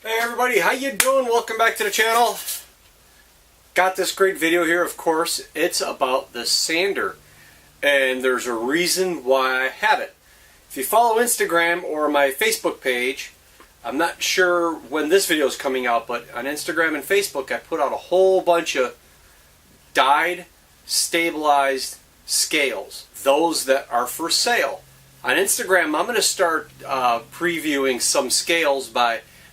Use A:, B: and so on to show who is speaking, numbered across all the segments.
A: Hey everybody, how you doing? Welcome back to the channel. Got this great video here, of course. It's about the sander, and there's a reason why I have it. If you follow Instagram or my Facebook page, I'm not sure when this video is coming out, but on Instagram and Facebook I put out a whole bunch of dyed, stabilized scales, those that are for sale. On Instagram I'm going to start previewing some scales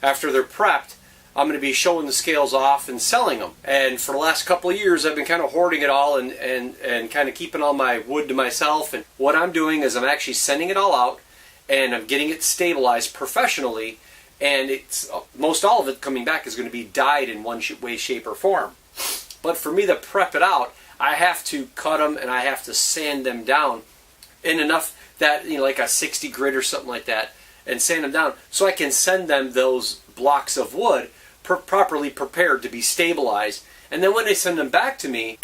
A: after they're prepped. I'm going to be showing the scales off and selling them. And for the last couple of years I've been kind of hoarding it all and kind of keeping all my wood to myself. And what I'm doing is I'm actually sending it all out and I'm getting it stabilized professionally, and it's most all of it coming back is going to be dyed in one way, shape, or form. But for me to prep it out, I have to cut them and I have to sand them down in enough that, you know, like a 60 grit or something like that, and sand them down so I can send them those blocks of wood properly prepared to be stabilized. And then when they send them back to me,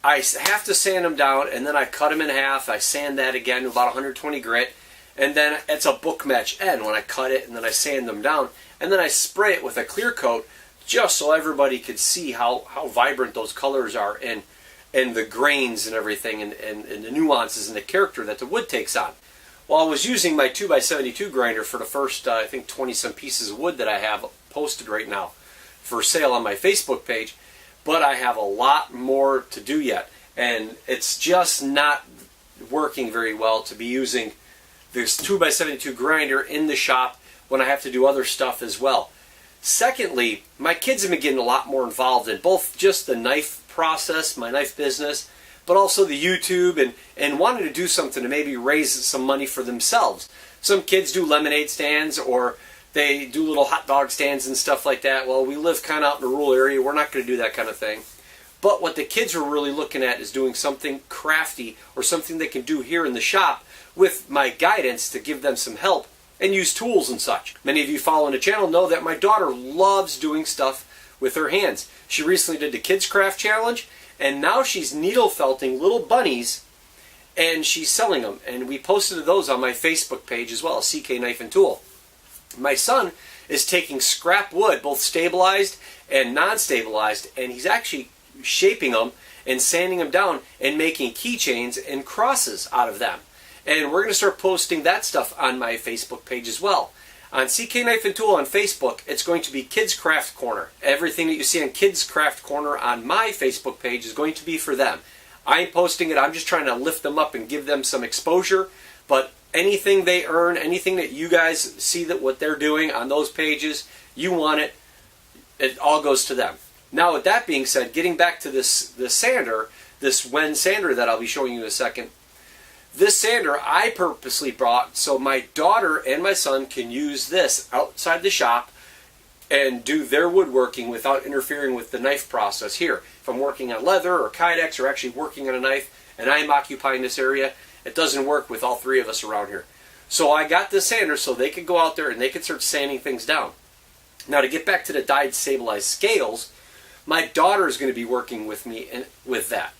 A: I have to sand them down, and then I cut them in half. I sand that again to about 120 grit, and then it's a book match end when I cut it, and then I sand them down, and then I spray it with a clear coat just so everybody could see how vibrant those colors are, and the grains and everything, and the nuances and the character that the wood takes on. Well, I was using my 2x72 grinder for the first, I think, 20-some pieces of wood that I have posted right now for sale on my Facebook page, but I have a lot more to do yet, and it's just not working very well to be using this 2x72 grinder in the shop when I have to do other stuff as well. Secondly, my kids have been getting a lot more involved in both just the knife process, my knife business, but also the YouTube, and wanting to do something to maybe raise some money for themselves. Some kids do lemonade stands, or they do little hot dog stands and stuff like that. Well, we live kind of out in a rural area. We're not going to do that kind of thing. But what the kids are really looking at is doing something crafty or something they can do here in the shop with my guidance to give them some help and use tools and such. Many of you following the channel know that my daughter loves doing stuff with her hands. She recently did the Kids Craft Challenge, and now she's needle felting little bunnies, and she's selling them. And we posted those on my Facebook page as well, CK Knife and Tool. My son is taking scrap wood, both stabilized and non-stabilized, and he's actually shaping them and sanding them down and making keychains and crosses out of them. And we're going to start posting that stuff on my Facebook page as well. On CK Knife and Tool on Facebook, it's going to be Kids Craft Corner. Everything that you see on Kids Craft Corner on my Facebook page is going to be for them. I ain't posting it, I'm just trying to lift them up and give them some exposure. But anything they earn, anything that you guys see that what they're doing on those pages, you want it, it all goes to them. Now with that being said, getting back to this sander, this WEN sander that I'll be showing you in a second. This sander I purposely brought so my daughter and my son can use this outside the shop and do their woodworking without interfering with the knife process here. If I'm working on leather or kydex or actually working on a knife and I'm occupying this area, it doesn't work with all three of us around here. So I got this sander so they could go out there and they could start sanding things down. Now to get back to the dyed stabilized scales, my daughter is going to be working with me with that.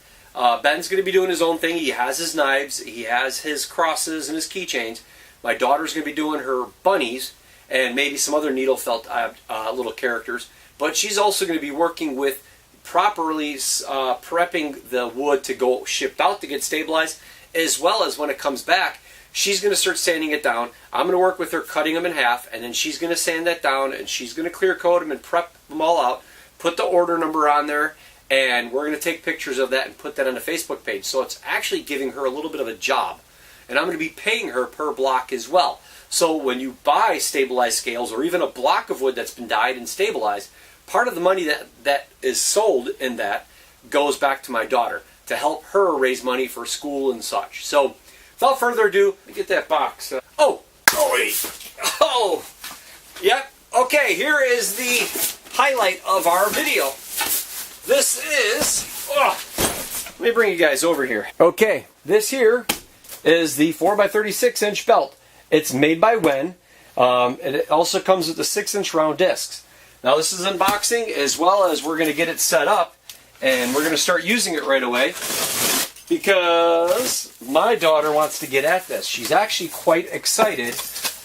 A: Ben's going to be doing his own thing. He has his knives, he has his crosses and his keychains. My daughter's going to be doing her bunnies and maybe some other needle felt little characters. But she's also going to be working with properly prepping the wood to go shipped out to get stabilized, as well as when it comes back, she's going to start sanding it down. I'm going to work with her cutting them in half, and then she's going to sand that down, and she's going to clear coat them and prep them all out, put the order number on there, and we're going to take pictures of that and put that on the Facebook page. So it's actually giving her a little bit of a job. And I'm going to be paying her per block as well. So when you buy stabilized scales or even a block of wood that's been dyed and stabilized, part of the money that is sold in that goes back to my daughter to help her raise money for school and such. So without further ado, let me get that box. Yep. Okay, here is the highlight of our video. This is, let me bring you guys over here. Okay, this here is the 4x36-inch belt. It's made by WEN. And it also comes with the 6-inch round discs. Now this is unboxing, as well as we're going to get it set up, and we're going to start using it right away because my daughter wants to get at this. She's actually quite excited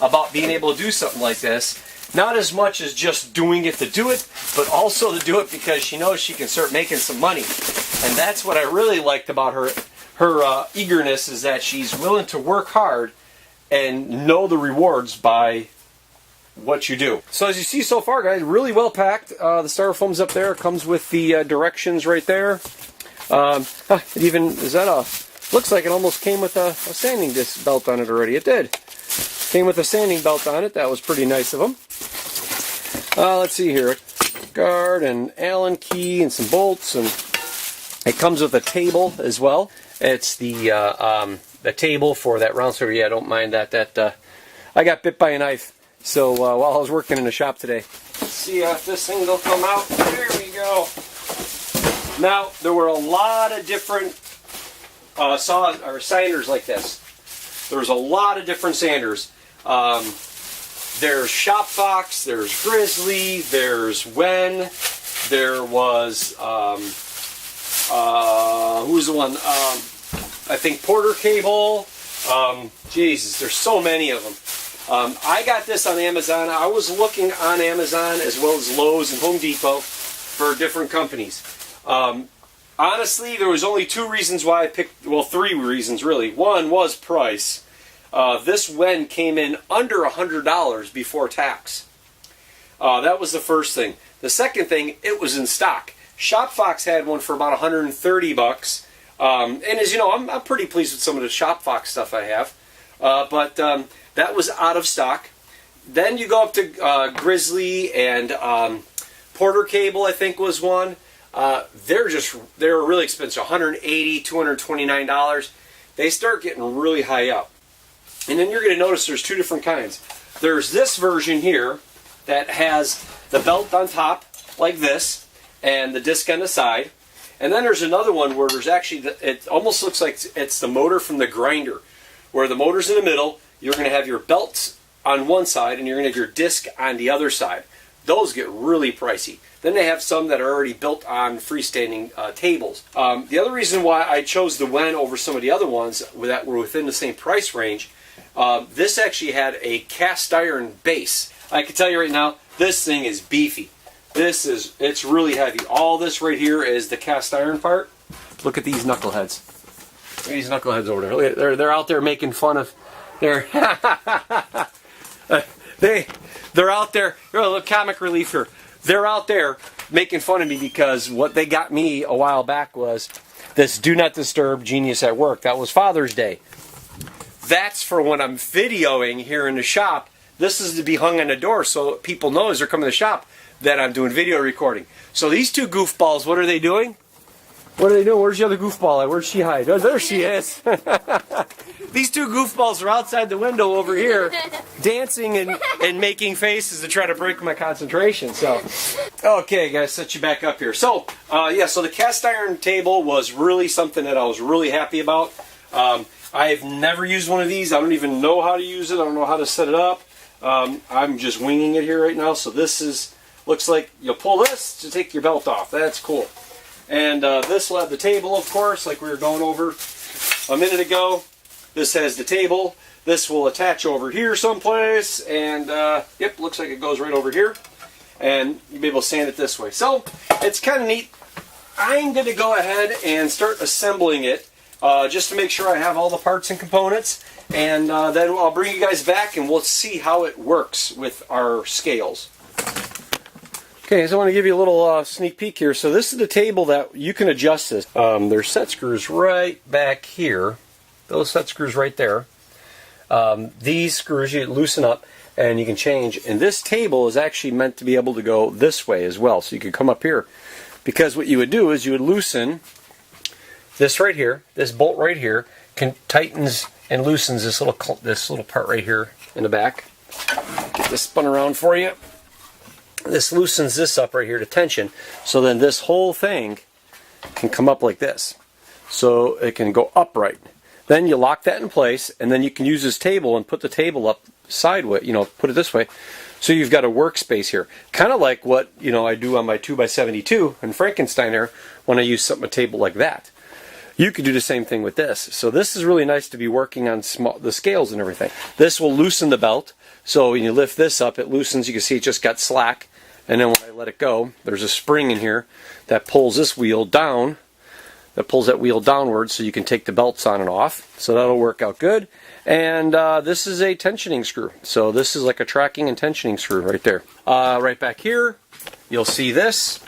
A: about being able to do something like this. Not as much as just doing it to do it, but also to do it because she knows she can start making some money. And that's what I really liked about her eagerness, is that she's willing to work hard and know the rewards by what you do. So as you see so far, guys, really well packed. The styrofoam's up there. It comes with the directions right there. It even, looks like it almost came with a sanding disc belt on it already. It did. Came with a sanding belt on it. That was pretty nice of them. Let's see here. A guard and Allen key and some bolts, and it comes with a table as well. It's the table for that round server. Yeah, don't mind that. I got bit by a knife. So while I was working in the shop today. Let's see if this thing will come out. There we go. Now, there were a lot of different saws or sanders like this. There was a lot of different sanders. There's Shop Fox, there's Grizzly, there's WEN, there was, who's the one? I think Porter Cable. Jesus, there's so many of them. I got this on Amazon. I was looking on Amazon as well as Lowe's and Home Depot for different companies. Honestly, there was only two reasons why I picked, well, three reasons really. One was price. This WEN came in under $100 before tax. That was the first thing. The second thing, it was in stock. Shop Fox had one for about 130 bucks. And as you know, I'm pretty pleased with some of the Shop Fox stuff I have. But that was out of stock. Then you go up to Grizzly and Porter Cable, I think was one. They're really expensive, $180, $229. They start getting really high up. And then you're going to notice there's two different kinds. There's this version here that has the belt on top like this and the disc on the side. And then there's another one where there's actually, it almost looks like it's the motor from the grinder, where the motor's in the middle. You're going to have your belts on one side and you're going to have your disc on the other side. Those get really pricey. Then they have some that are already built on freestanding tables. The other reason why I chose the WEN over some of the other ones that were within the same price range, this actually had a cast iron base. I can tell you right now, this thing is beefy. It's really heavy. All this right here is the cast iron part. Look at these knuckleheads. Look at these knuckleheads over there. They're out there making fun of. They're out there. A little comic relief here. They're out there making fun of me because what they got me a while back was this Do Not Disturb Genius at Work. That was Father's Day. That's for when I'm videoing here in the shop. This is to be hung on the door so people know as they're coming to the shop that I'm doing video recording. So these two goofballs, what are they doing? What are they doing? Where's the other goofball at? Where'd she hide? Oh, there she is. These two goofballs are outside the window over here dancing and making faces to try to break my concentration. So, okay, guys, set you back up here. So, yeah, so the cast iron table was really something that I was really happy about. I've never used one of these. I don't even know how to use it. I don't know how to set it up. I'm just winging it here right now. So this looks like you'll pull this to take your belt off. That's cool. And this will have the table, of course, like we were going over a minute ago. This has the table. This will attach over here someplace. And, yep, looks like it goes right over here. And you'll be able to stand it this way. So, it's kind of neat. I'm going to go ahead and start assembling it just to make sure I have all the parts and components. And then I'll bring you guys back and we'll see how it works with our scales. Okay, so I want to give you a little sneak peek here. So this is the table that you can adjust this. There's set screws right back here. Those set screws right there. These screws you loosen up and you can change. And this table is actually meant to be able to go this way as well. So you could come up here. Because what you would do is you would loosen this right here. This bolt right here tightens and loosens this little part right here in the back. Get this spun around for you. This loosens this up right here to tension, so then this whole thing can come up like this. So it can go upright. Then you lock that in place, and then you can use this table and put the table up sideways, put it this way. So you've got a workspace here. Kind of like what, I do on my 2x72 in Frankensteiner when I use a table like that. You could do the same thing with this. So this is really nice to be working on the scales and everything. This will loosen the belt So when you lift this up, it loosens. You can see it just got slack. And then when I let it go, there's a spring in here that pulls this wheel down, that pulls that wheel downwards so you can take the belts on and off. So that'll work out good. And this is a tensioning screw. So this is like a tracking and tensioning screw right there. Right back here, you'll see this.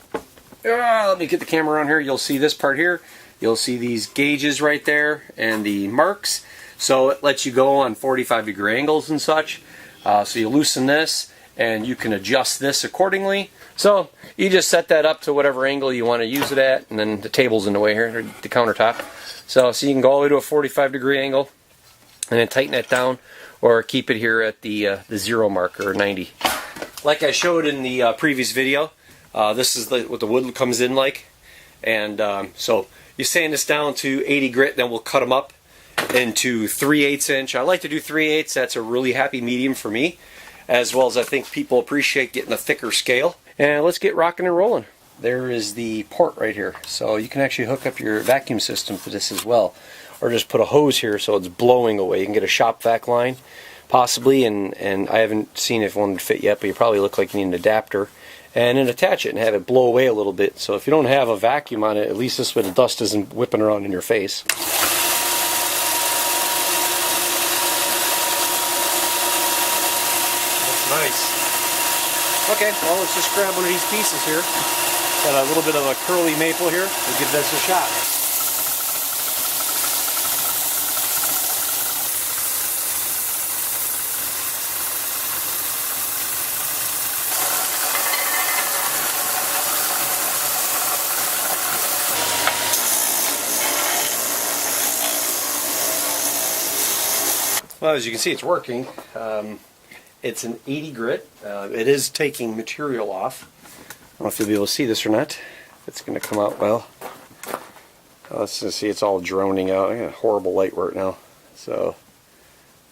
A: Let me get the camera on here. You'll see this part here. You'll see these gauges right there and the marks. So it lets you go on 45-degree angles and such. So you loosen this, and you can adjust this accordingly. So you just set that up to whatever angle you want to use it at, and then the table's in the way here, the countertop. So you can go all the way to a 45-degree angle, and then tighten it down, or keep it here at the 0 mark, or 90. Like I showed in the previous video, this is what the wood comes in like. And so you sand this down to 80 grit, then we'll cut them up into 3/8 inch. I like to do 3/8. That's a really happy medium for me, as well as I think people appreciate getting a thicker scale. And let's get rocking and rolling. There is the port right here, so you can actually hook up your vacuum system to this as well, or just put a hose here so it's blowing away. You can get a shop vac line possibly, and I haven't seen if one would fit yet, but you probably look like you need an adapter, and then attach it and have it blow away a little bit. So if you don't have a vacuum on it, at least this way the dust isn't whipping around in your face. Nice. Okay, well, let's just grab one of these pieces here. Got a little bit of a curly maple here. We'll give this a shot. Well, as you can see, it's working. It's an 80 grit. It is taking material off. I don't know if you'll be able to see this or not. It's going to come out well. Let's just see, it's all droning out. I got horrible light work now. So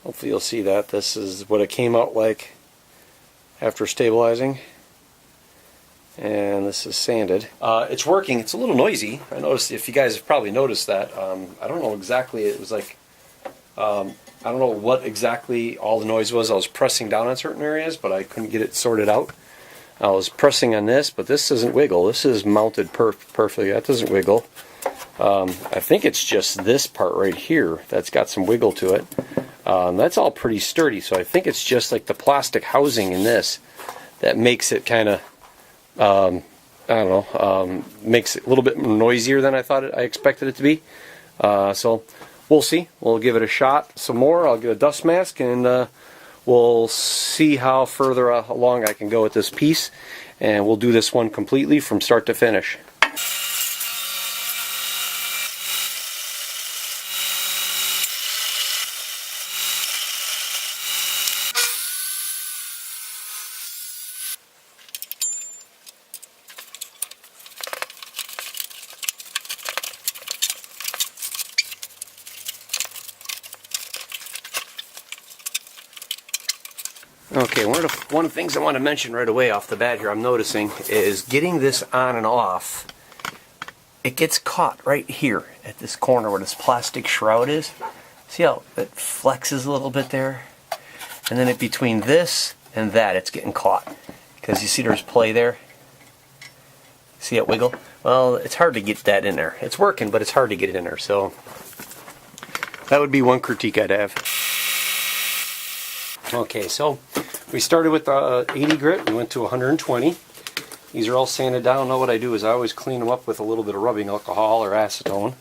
A: hopefully you'll see that. This is what it came out like after stabilizing. And this is sanded. It's working. It's a little noisy. I noticed, if you guys have probably noticed that. I don't know exactly. It was like... I don't know what exactly all the noise was. I was pressing down on certain areas, but I couldn't get it sorted out. I was pressing on this, but this doesn't wiggle. This is mounted perfectly. That doesn't wiggle. I think it's just this part right here that's got some wiggle to it. That's all pretty sturdy, so I think it's just like the plastic housing in this that makes it kind of, I don't know, makes it a little bit noisier than I expected it to be. So we'll see. We'll give it a shot some more. I'll get a dust mask, and we'll see how further along I can go with this piece. And we'll do this one completely from start to finish. Okay, one of the things I want to mention right away off the bat here, I'm noticing, is getting this on and off. It gets caught right here at this corner where this plastic shroud is. See how it flexes a little bit there? And then between this and that, it's getting caught. Because you see there's play there? See it wiggle? Well, it's hard to get that in there. It's working, but it's hard to get it in there. So that would be one critique I'd have. Okay, so we started with 80 grit, we went to 120. These are all sanded down. Now what I do is I always clean them up with a little bit of rubbing alcohol or acetone.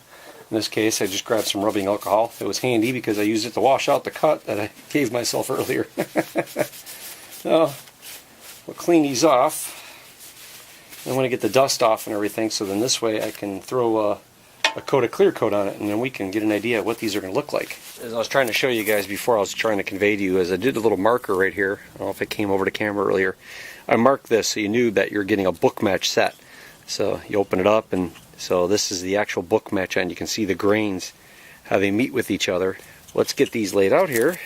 A: In this case, I just grabbed some rubbing alcohol. It was handy because I used it to wash out the cut that I gave myself earlier. So we'll clean these off. I want to get the dust off and everything, so then this way I can throw a coat of clear coat on it, and then we can get an idea of what these are going to look like. As I was trying to show you guys before, I was trying to convey to you, as I did a little marker right here. I don't know if it came over the camera earlier. I marked this so you knew that you're getting a book match set. So you open it up, and so this is the actual book match end. You can see the grains, how they meet with each other. Let's get these laid out here,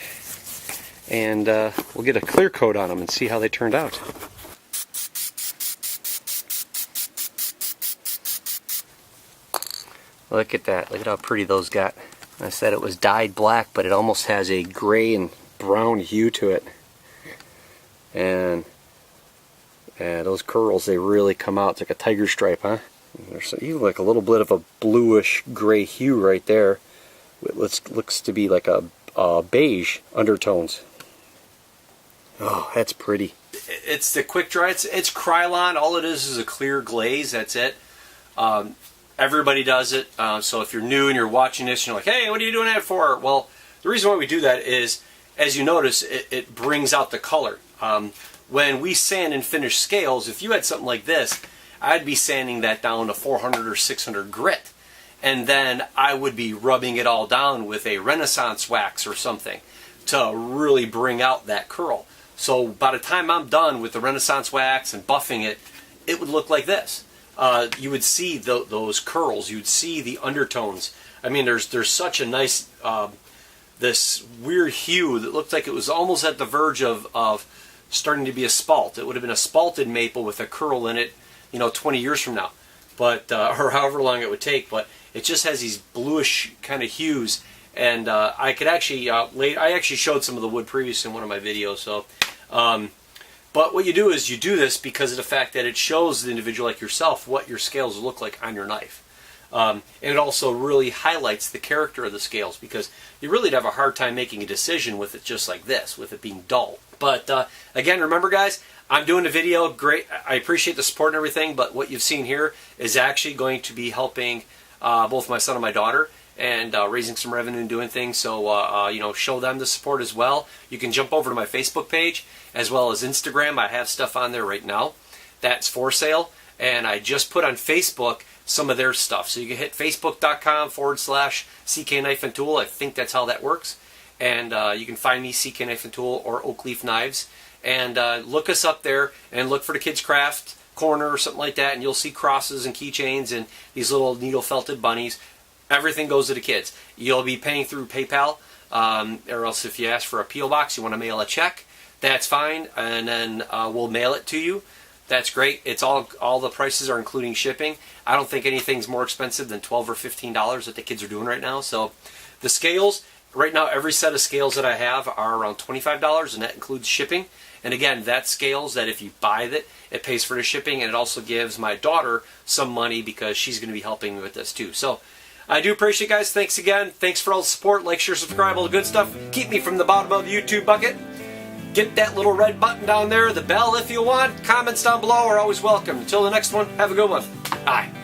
A: and we'll get a clear coat on them and see how they turned out. Look at that. Look at how pretty those got. I said it was dyed black, but it almost has a gray and brown hue to it. And those curls, they really come out. It's like a tiger stripe, huh? There's even like a little bit of a bluish gray hue right there. It looks to be like a beige undertones. Oh, that's pretty. It's the quick dry. It's Krylon. All it is a clear glaze. That's it. Everybody does it. So if you're new and you're watching this and you're like, hey, what are you doing that for? Well, the reason why we do that is, as you notice, it brings out the color. When we sand and finish scales, if you had something like this, I'd be sanding that down to 400 or 600 grit. And then I would be rubbing it all down with a Renaissance wax or something to really bring out that curl. So by the time I'm done with the Renaissance wax and buffing it, it would look like this. You would see those curls. You'd see the undertones. I mean, there's such a nice, this weird hue that looked like it was almost at the verge of starting to be a spalt. It would have been a spalted maple with a curl in it, 20 years from now, but or however long it would take. But it just has these bluish kind of hues, and I could actually I actually showed some of the wood previous in one of my videos. So, but what you do is you do this because of the fact that it shows the individual like yourself what your scales look like on your knife, and it also really highlights the character of the scales, because you really have a hard time making a decision with it just like this, with it being dull. But again, remember guys, I'm doing a video. Great, I appreciate the support and everything, but what you've seen here is actually going to be helping both my son and my daughter, and raising some revenue and doing things. So show them the support as well. You can jump over to my Facebook page as well as Instagram. I have stuff on there right now that's for sale, and I just put on Facebook some of their stuff. So you can hit facebook.com/CK Knife and Tool. I think that's how that works. And you can find me, CK Knife and Tool or Oak Leaf Knives, and look us up there and look for the Kids Craft corner or something like that, and you'll see crosses and keychains and these little needle felted bunnies. Everything goes to the kids. You'll be paying through PayPal, or else if you ask for a P.O. box, you want to mail a check, that's fine, and then we'll mail it to you. That's great. It's all the prices are including shipping. I don't think anything's more expensive than $12 or $15 that the kids are doing right now. So the scales, right now every set of scales that I have are around $25, and that includes shipping. And again, that's scales that if you buy it pays for the shipping, and it also gives my daughter some money because she's going to be helping me with this too. So I do appreciate it, guys. Thanks again. Thanks for all the support. Like, share, subscribe, all the good stuff. Keep me from the bottom of the YouTube bucket. Get that little red button down there, the bell if you want. Comments down below are always welcome. Until the next one, have a good one. Bye.